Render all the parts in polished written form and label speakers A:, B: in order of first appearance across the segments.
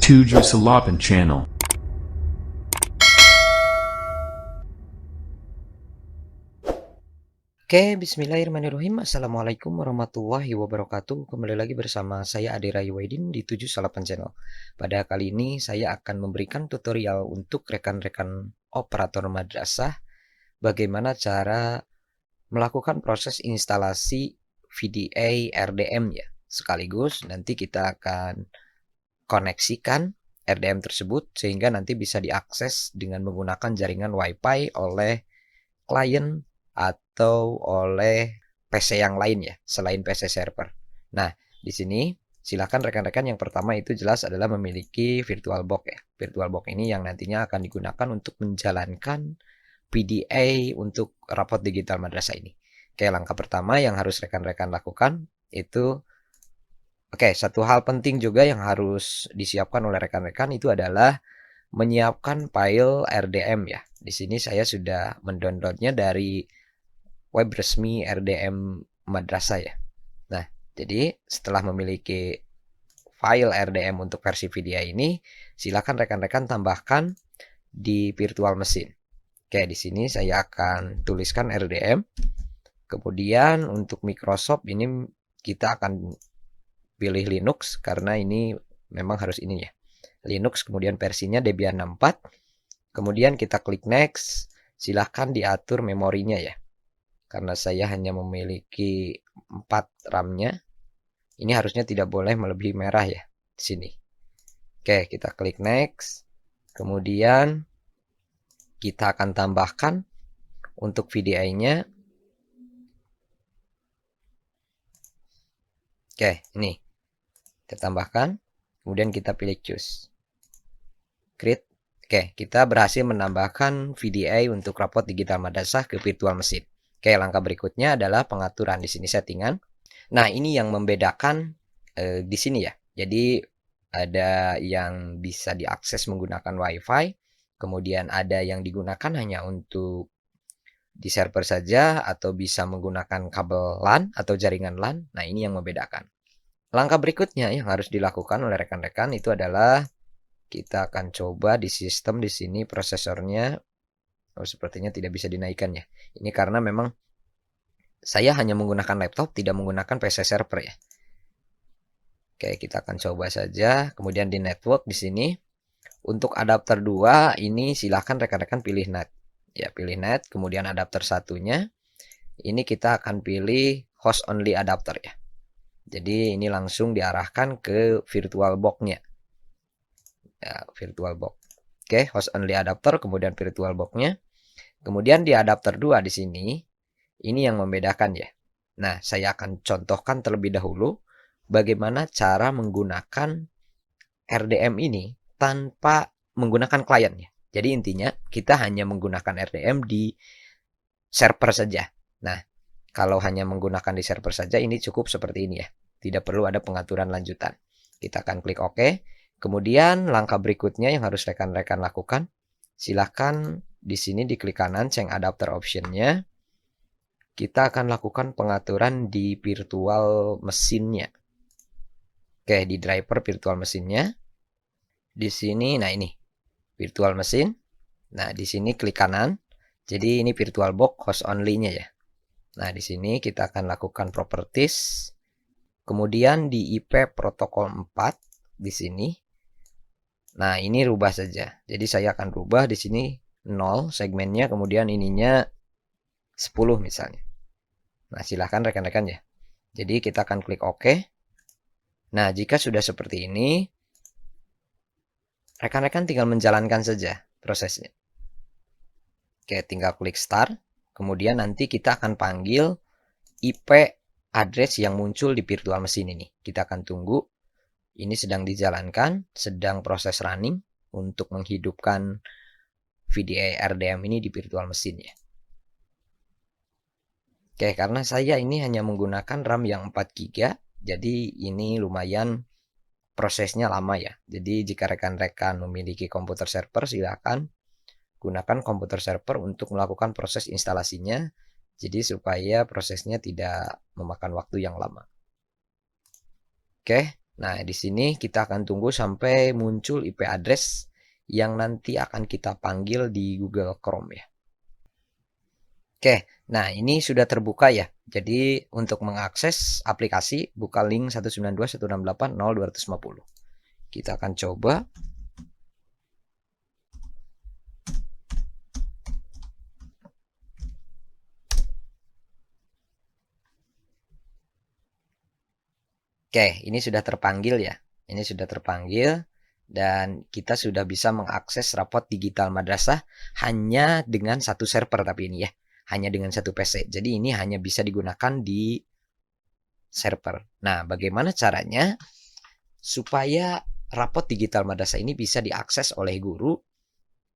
A: Tujuh Channel.
B: Oke, bismillahirrahmanirrahim. Assalamualaikum warahmatullahi wabarakatuh. Kembali lagi bersama saya Ade Rayuwaidin di 78 Channel. Pada kali ini saya akan memberikan tutorial untuk rekan-rekan operator madrasah bagaimana cara melakukan proses instalasi VDA RDM ya. Sekaligus nanti kita akan koneksikan RDM tersebut sehingga nanti bisa diakses dengan menggunakan jaringan WiFi oleh klien atau oleh PC yang lain ya, selain PC server. Nah, di sini silakan rekan-rekan yang pertama itu jelas adalah memiliki VirtualBox ya. VirtualBox ini yang nantinya akan digunakan untuk menjalankan PDA untuk rapot digital madrasah ini. Oke, langkah pertama yang harus rekan-rekan lakukan itu satu hal penting juga yang harus disiapkan oleh rekan-rekan itu adalah menyiapkan file RDM ya. Di sini saya sudah mendownloadnya dari web resmi RDM Madrasah ya. Nah, jadi setelah memiliki file RDM untuk versi VDA ini, silakan rekan-rekan tambahkan di virtual mesin. Oke, di sini saya akan tuliskan RDM. Kemudian untuk Microsoft ini kita akan pilih Linux karena ini memang harus ini ya. Linux kemudian versinya Debian 64. Kemudian kita klik next. Silahkan diatur memorinya ya. Karena saya hanya memiliki 4 RAM-nya. Ini harusnya tidak boleh melebihi merah ya di sini. Oke, kita klik next. Kemudian kita akan tambahkan untuk VDI-nya. Oke, ini. Kita tambahkan. Kemudian kita pilih choose. Create. Oke, kita berhasil menambahkan VDA untuk rapot digital madrasah ke virtual mesin. Oke, langkah berikutnya adalah pengaturan di sini settingan. Nah, ini yang membedakan di sini ya. Jadi ada yang bisa diakses menggunakan WiFi, kemudian ada yang digunakan hanya untuk di server saja atau bisa menggunakan kabel LAN atau jaringan LAN. Nah, ini yang membedakan. Langkah berikutnya yang harus dilakukan oleh rekan-rekan itu adalah kita akan coba di sistem di sini prosesornya sepertinya tidak bisa dinaikkan ya. Ini karena memang saya hanya menggunakan laptop, tidak menggunakan PC server ya. Oke, kita akan coba saja. Kemudian di network di sini untuk adapter 2 ini silahkan rekan-rekan pilih net. Ya, pilih net, kemudian adapter satunya ini kita akan pilih host only adapter ya. Jadi ini langsung diarahkan ke VirtualBox-nya. Ya, VirtualBox. Oke, host only adapter kemudian VirtualBox-nya. Kemudian di adapter 2 di sini ini yang membedakan ya. Nah, saya akan contohkan terlebih dahulu bagaimana cara menggunakan RDM ini tanpa menggunakan klien ya. Jadi intinya kita hanya menggunakan RDM di server saja. Nah, kalau hanya menggunakan di server saja ini cukup seperti ini ya. Tidak perlu ada pengaturan lanjutan. Kita akan klik OK. Kemudian langkah berikutnya yang harus rekan-rekan lakukan, silahkan di sini di klik kanan change adapter option-nya. Kita akan lakukan pengaturan di virtual mesinnya. Oke, di driver virtual mesinnya. Di sini, nah ini virtual mesin. Nah, di sini klik kanan. Jadi ini VirtualBox host only-nya ya. Nah, di sini kita akan lakukan properties. Kemudian di IP protokol 4 di sini. Nah, ini rubah saja. Jadi saya akan rubah di sini 0 segmennya, kemudian ininya 10 misalnya. Nah, silahkan rekan-rekan ya. Jadi kita akan klik OK. Nah, jika sudah seperti ini, rekan-rekan tinggal menjalankan saja prosesnya. Oke, tinggal klik start. Kemudian nanti kita akan panggil IP address yang muncul di virtual mesin ini. Kita akan tunggu. Ini sedang dijalankan, sedang proses running untuk menghidupkan VDA RDM ini di virtual mesin ya. Oke, karena saya ini hanya menggunakan RAM yang 4 GB, jadi ini lumayan prosesnya lama ya. Jadi jika rekan-rekan memiliki komputer server, silakan gunakan komputer server untuk melakukan proses instalasinya. Jadi supaya prosesnya tidak memakan waktu yang lama. Oke, Nah, di sini kita akan tunggu sampai muncul IP address yang nanti akan kita panggil di Google Chrome ya. Oke, nah ini sudah terbuka ya. Jadi untuk mengakses aplikasi, buka link 192.168.0.250. Kita akan coba. Oke, ini sudah terpanggil ya. Ini sudah terpanggil dan kita sudah bisa mengakses rapot digital madrasah hanya dengan satu server tapi ini ya. Hanya dengan satu PC. Jadi ini hanya bisa digunakan di server. Nah, bagaimana caranya supaya rapot digital madrasah ini bisa diakses oleh guru,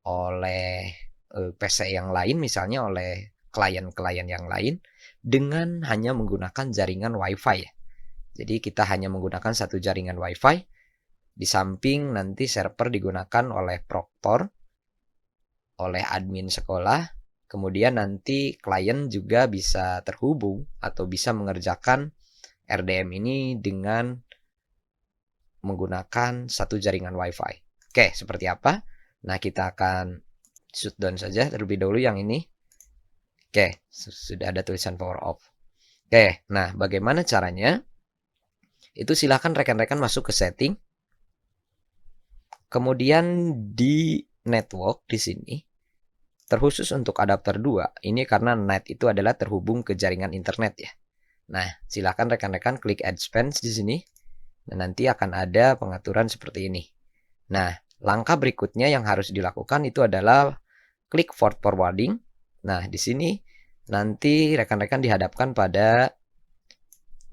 B: oleh PC yang lain, misalnya oleh klien-klien yang lain, dengan hanya menggunakan jaringan WiFi. Jadi kita hanya menggunakan satu jaringan WiFi, di samping nanti server digunakan oleh proktor, oleh admin sekolah, kemudian nanti klien juga bisa terhubung atau bisa mengerjakan RDM ini dengan menggunakan satu jaringan WiFi. Oke, seperti apa? Nah, kita akan shutdown saja terlebih dahulu yang ini. Oke, sudah ada tulisan power off. Oke, nah bagaimana caranya? Itu silakan rekan-rekan masuk ke setting. Kemudian di network di sini terkhusus untuk adapter 2, ini karena net itu adalah terhubung ke jaringan internet ya. Nah, silakan rekan-rekan klik add spans di sini. Dan nanti akan ada pengaturan seperti ini. Nah, langkah berikutnya yang harus dilakukan itu adalah klik port forwarding. Nah, di sini nanti rekan-rekan dihadapkan pada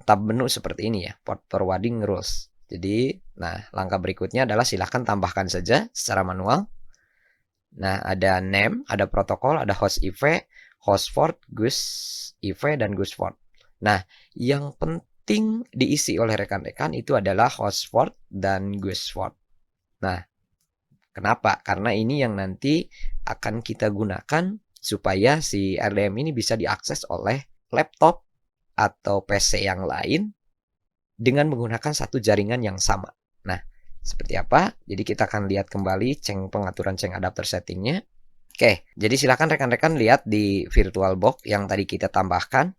B: tab menu seperti ini ya, port forwarding rules. Jadi, nah langkah berikutnya adalah silahkan tambahkan saja secara manual. Nah, ada name, ada protokol, ada host IV, host port, GUS IV, dan GUS port. Nah, yang penting diisi oleh rekan-rekan itu adalah host port dan GUS port. Nah, kenapa? Karena ini yang nanti akan kita gunakan supaya si RDM ini bisa diakses oleh laptop atau PC yang lain dengan menggunakan satu jaringan yang sama. Nah, seperti apa? Jadi kita akan lihat kembali pengaturan adapter settingnya. Oke, jadi silakan rekan-rekan lihat di VirtualBox yang tadi kita tambahkan.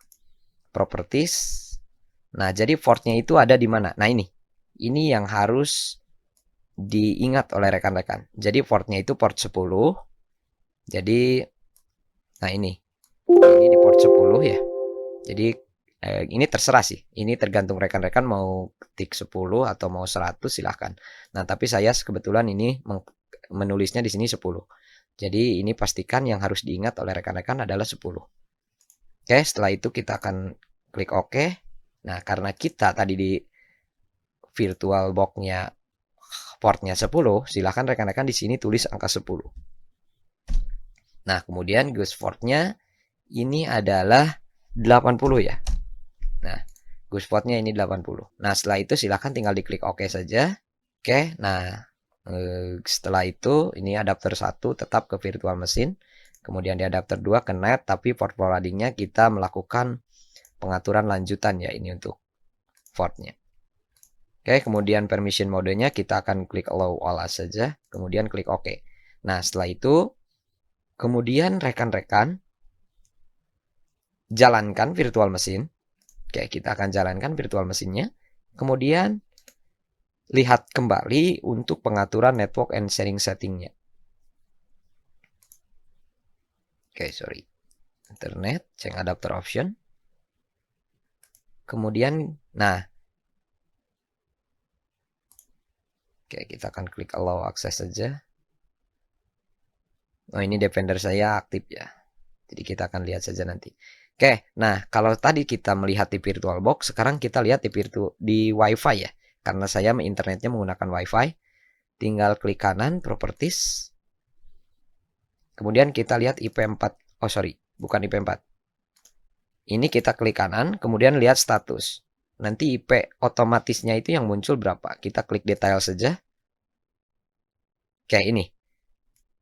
B: Properties. Nah, jadi portnya itu ada di mana? Nah, ini yang harus diingat oleh rekan-rekan. Jadi portnya itu port 10. Jadi, nah ini di port 10 ya. Jadi ini terserah sih. Ini tergantung rekan-rekan mau ketik 10 atau mau 100 silahkan. Nah, tapi saya kebetulan ini menulisnya di sini 10. Jadi ini pastikan yang harus diingat oleh rekan-rekan adalah 10. Oke, setelah itu kita akan klik OK. Nah, karena kita tadi di VirtualBox-nya portnya 10, silahkan rekan-rekan di sini tulis angka 10. Nah, kemudian GUS portnya ini adalah 80 ya. Nah, GUS portnya ini 80. Nah, setelah itu silahkan tinggal diklik OK saja. Oke, nah setelah itu ini adapter 1 tetap ke virtual machine. Kemudian di adapter 2 ke net, tapi port forwardingnya kita melakukan pengaturan lanjutan ya ini untuk portnya. Oke, kemudian permission modenya kita akan klik allow all saja, kemudian klik OK. Nah, setelah itu kemudian rekan-rekan jalankan virtual machine. Oke, kita akan jalankan virtual mesinnya. Kemudian lihat kembali untuk pengaturan network and sharing settingnya. Oke, sorry. Internet, change adapter option. Kemudian, nah. Oke, kita akan klik allow access saja. Oh, ini Defender saya aktif ya. Jadi kita akan lihat saja nanti. Oke, nah kalau tadi kita melihat di VirtualBox, sekarang kita lihat di WiFi ya. Karena saya internetnya menggunakan WiFi, tinggal klik kanan, Properties. Kemudian kita lihat IP4. Oh sorry, bukan IP4. Ini kita klik kanan, kemudian lihat status. Nanti IP otomatisnya itu yang muncul berapa. Kita klik detail saja. Oke, ini.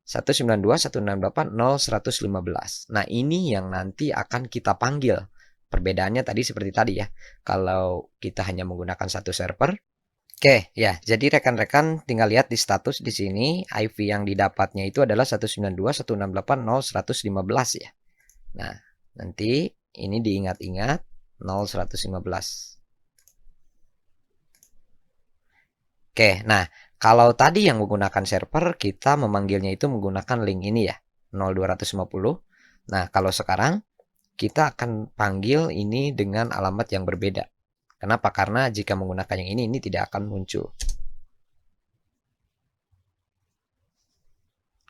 B: 192.168.0.115. Nah, ini yang nanti akan kita panggil. Perbedaannya tadi seperti tadi ya. Kalau kita hanya menggunakan satu server, Oke, ya. Jadi rekan-rekan tinggal lihat di status di sini IP yang didapatnya itu adalah 192.168.0.115 ya. Nah, nanti ini diingat-ingat 0.115. Oke, nah kalau tadi yang menggunakan server kita memanggilnya itu menggunakan link ini ya, 0250. Nah, kalau sekarang kita akan panggil ini dengan alamat yang berbeda. Kenapa? Karena jika menggunakan yang ini tidak akan muncul.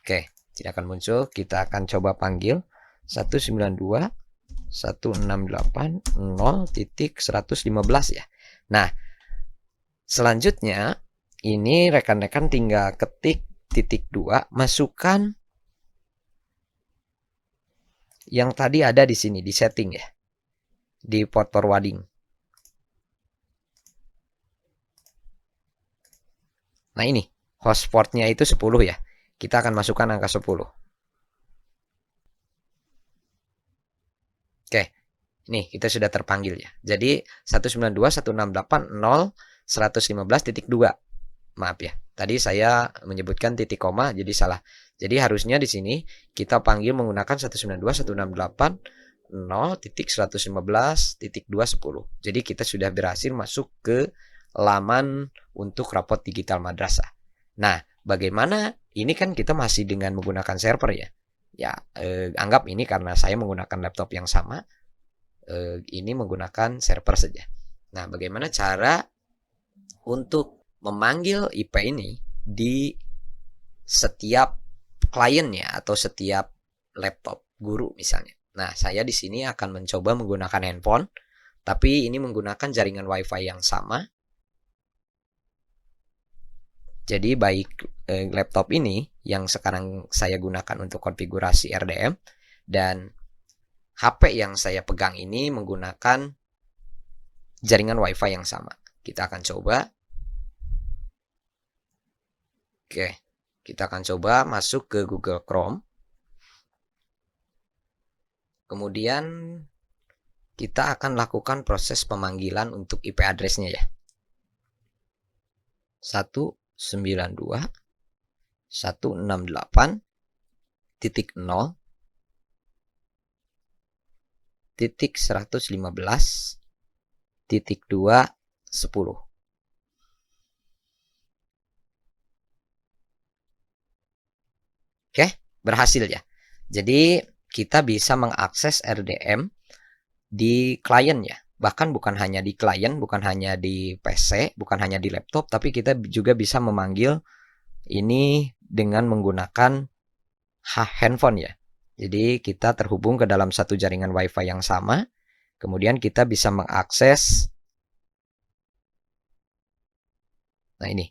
B: Oke, tidak akan muncul. Kita akan coba panggil 192.168.0.115 ya. Nah, selanjutnya ini rekan-rekan tinggal ketik titik 2, masukkan yang tadi ada di sini di setting ya. Di port forwarding. Nah ini, host portnya itu 10 ya. Kita akan masukkan angka 10. Oke, ini kita sudah terpanggil ya. Jadi 192.168.0.115.2. Maaf ya, tadi saya menyebutkan titik koma jadi salah. Jadi harusnya di sini kita panggil menggunakan 192.168.0.115.210. Jadi kita sudah berhasil masuk ke laman untuk rapot digital madrasah. Nah, bagaimana? Ini kan kita masih dengan menggunakan server ya. Ya, anggap ini karena saya menggunakan laptop yang sama, ini menggunakan server saja. Nah, bagaimana cara untuk memanggil IP ini di setiap kliennya atau setiap laptop guru misalnya. Nah, saya di sini akan mencoba menggunakan handphone, tapi ini menggunakan jaringan WiFi yang sama. Jadi baik laptop ini yang sekarang saya gunakan untuk konfigurasi RDM dan HP yang saya pegang ini menggunakan jaringan WiFi yang sama. Kita akan coba. Oke, kita akan coba masuk ke Google Chrome. Kemudian kita akan lakukan proses pemanggilan untuk IP address-nya ya. 192.0.115.210. Oke, berhasil ya. Jadi kita bisa mengakses RDM di klien ya. Bahkan bukan hanya di klien, bukan hanya di PC, bukan hanya di laptop, tapi kita juga bisa memanggil ini dengan menggunakan handphone ya. Jadi kita terhubung ke dalam satu jaringan WiFi yang sama. Kemudian kita bisa mengakses. Nah ini,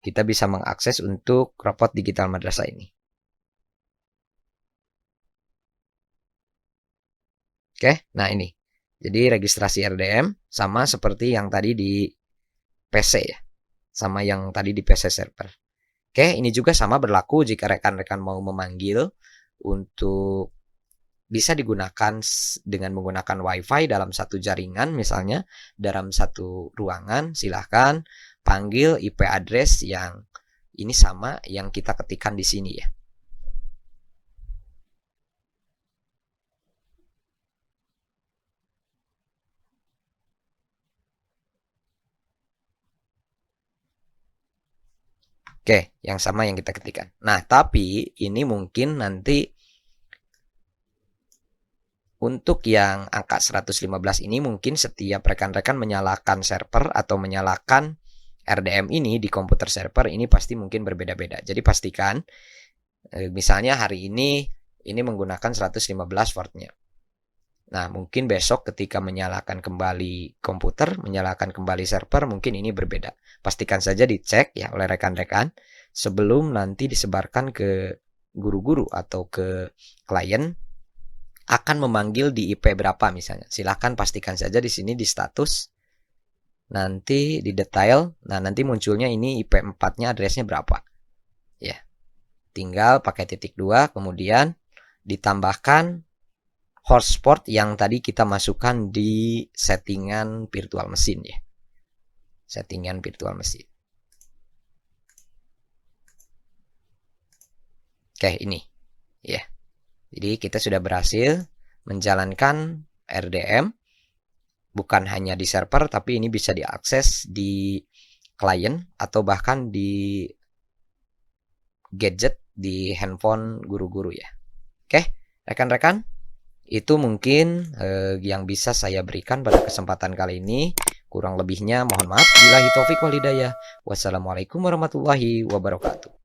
B: kita bisa mengakses untuk rapot digital madrasah ini. Oke, nah ini. Jadi registrasi RDM sama seperti yang tadi di PC ya. Sama yang tadi di PC server. Oke, ini juga sama berlaku jika rekan-rekan mau memanggil untuk bisa digunakan dengan menggunakan WiFi dalam satu jaringan misalnya dalam satu ruangan, silahkan panggil IP address yang ini sama yang kita ketikkan di sini ya. Oke, yang sama yang kita ketikkan. Nah, tapi ini mungkin nanti untuk yang angka 115 ini mungkin setiap rekan-rekan menyalakan server atau menyalakan RDM ini di komputer server ini pasti mungkin berbeda-beda. Jadi pastikan misalnya hari ini menggunakan 115 portnya. Nah, mungkin besok ketika menyalakan kembali komputer, menyalakan kembali server, mungkin ini berbeda. Pastikan saja dicek ya oleh rekan-rekan sebelum nanti disebarkan ke guru-guru atau ke klien akan memanggil di IP berapa misalnya. Silahkan pastikan saja di sini di status. Nanti di detail, nah nanti munculnya ini IP 4-nya addressnya berapa. Ya. Tinggal pakai titik 2, kemudian ditambahkan hotspot yang tadi kita masukkan di settingan virtual mesin ya. Settingan virtual mesin. Oke, ini ya. Jadi kita sudah berhasil menjalankan RDM bukan hanya di server, tapi ini bisa diakses di klien atau bahkan di gadget di handphone guru-guru ya. Oke, rekan-rekan, itu mungkin yang bisa saya berikan pada kesempatan kali ini. Kurang lebihnya mohon maaf. Billahi taufik wal hidayah. Wassalamualaikum warahmatullahi wabarakatuh.